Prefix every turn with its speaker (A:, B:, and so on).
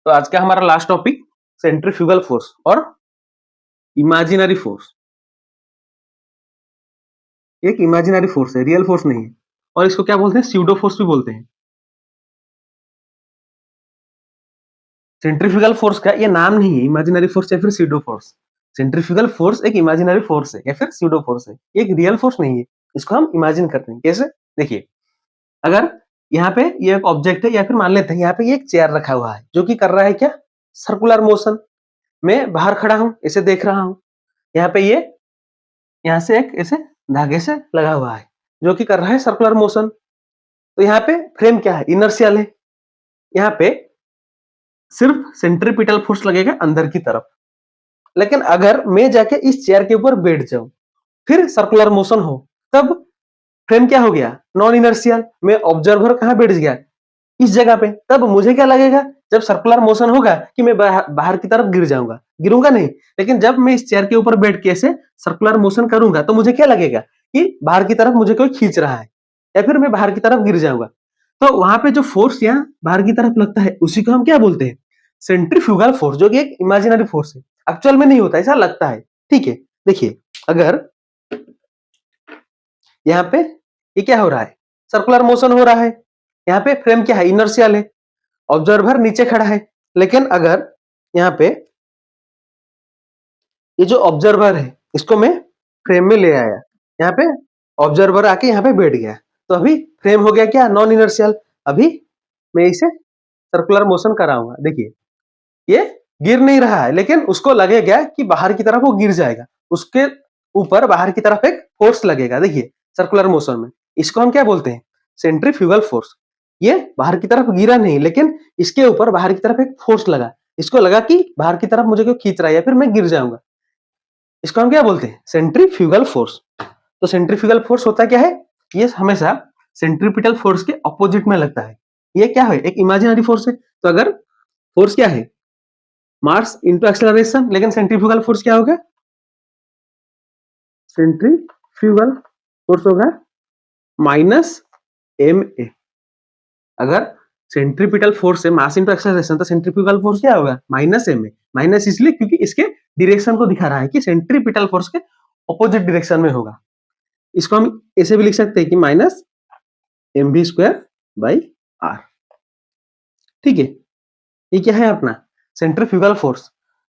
A: तो आज का हमारा लास्ट टॉपिक सेंट्रीफ्यूगल फोर्स और इमेजिनरी फोर्स। एक इमेजिनरी फोर्स है, रियल फोर्स नहीं है, और इसको क्या बोलते हैं, स्यूडो फोर्स भी बोलते हैं। सेंट्रीफ्यूगल फोर्स का ये नाम नहीं है, इमेजिनरी फोर्स या फिर स्यूडो फोर्स। सेंट्रीफ्यूगल फोर्स एक इमेजिनरी फोर्स है या फिर स्यूडो फोर्स है, एक रियल फोर्स नहीं है। इसको हम इमेजिन करते हैं। कैसे? देखिए, अगर यहाँ पे ये एक ऑब्जेक्ट है या फिर मान लेते हैं यहाँ पे ये एक चेयर रखा हुआ है जो कि कर रहा है क्या, सर्कुलर मोशन। मैं बाहर खड़ा हूं, इसे देख रहा हूं। यहाँ पे ये यहाँ से एक ऐसे धागे से लगा हुआ है जो कि कर रहा है सर्कुलर मोशन। तो यहाँ पे फ्रेम क्या है, इनर्शियल है। यहाँ पे सिर्फ सेंट्रीपिटल फोर्स लगेगा अंदर की तरफ। लेकिन अगर मैं जाके इस चेयर के ऊपर बैठ जाऊं, फिर सर्कुलर मोशन हो, तब फ्रेम क्या हो गया, नॉन इनर्शियल। मैं ऑब्जर्वर कहां बैठ गया, इस जगह पे। तब मुझे क्या लगेगा, जब सर्कुलर मोशन होगा कि मैं बाहर की तरफ गिर जाऊंगा, गिरूंगा नहीं। लेकिन जब मैं इस चेयर के ऊपर बैठ के ऐसे सर्कुलर मोशन करूंगा तो मुझे क्या लगेगा कि बाहर की तरफ मुझे कोई खींच रहा है या फिर मैं बाहर की तरफ गिर जाऊंगा। तो वहां पे जो फोर्स यहाँ बाहर की तरफ लगता है उसी को हम क्या बोलते हैं, सेंट्रीफ्यूगल फोर्स, जो कि एक इमेजिनरी फोर्स है। एक्चुअल में नहीं होता, ऐसा लगता है। ठीक है, देखिए, अगर यहाँ पे ये क्या हो रहा है, सर्कुलर मोशन हो रहा है। यहाँ पे फ्रेम क्या है, इनर्शियल है। ऑब्जर्वर नीचे खड़ा है। लेकिन अगर यहाँ पे ये जो ऑब्जर्वर है इसको मैं फ्रेम में ले आया, यहाँ पे ऑब्जर्वर आके यहाँ पे बैठ गया, तो अभी फ्रेम हो गया क्या, नॉन इनर्शियल। अभी मैं इसे सर्कुलर मोशन कराऊंगा। देखिए, ये गिर नहीं रहा है, लेकिन उसको लगेगा कि बाहर की तरफ वो गिर जाएगा। उसके ऊपर बाहर की तरफ एक फोर्स लगेगा। देखिए, सर्कुलर मोशन में इसको हम क्या बोलते हैं, सेंट्रीफ्यूगल फोर्स। ये बाहर की तरफ गिरा नहीं, लेकिन इसके ऊपर बाहर की तरफ एक फोर्स लगा। इसको लगा कि बाहर की तरफ मुझे कोई खींच रहा है या फिर मैं गिर जाऊंगा। इसको हम क्या बोलते हैं, सेंट्रीफ्यूगल फोर्स। तो सेंट्रीफ्यूगल फोर्स होता क्या है, ये हमेशा सेंट्रीपिटल फोर्स के ऑपोजिट में लगता है। ये क्या है, एक इमेजिनरी फोर्स है। तो अगर फोर्स क्या है, मास इंटू एक्सेलरेशन, लेकिन सेंट्रीफ्यूगल फोर्स क्या होगा, सेंट्रीफ्यूगल फोर्स होगा माइनस एम ए। अगर सेंट्रीपिटल फोर्स है मास इंटू एक्सेलरेशन, तो सेंट्रीफ्यूगल फोर्स क्या होगा, माइनस एम ए। माइनस इसलिए क्योंकि इसके डायरेक्शन को दिखा रहा है कि सेंट्रीपिटल फोर्स के ऑपोजिट डायरेक्शन में होगा। इसको हम ऐसे भी लिख सकते हैं कि minus M B square by R. ठीक है, ये क्या है अपना सेंट्रीफ्यूगल फोर्स।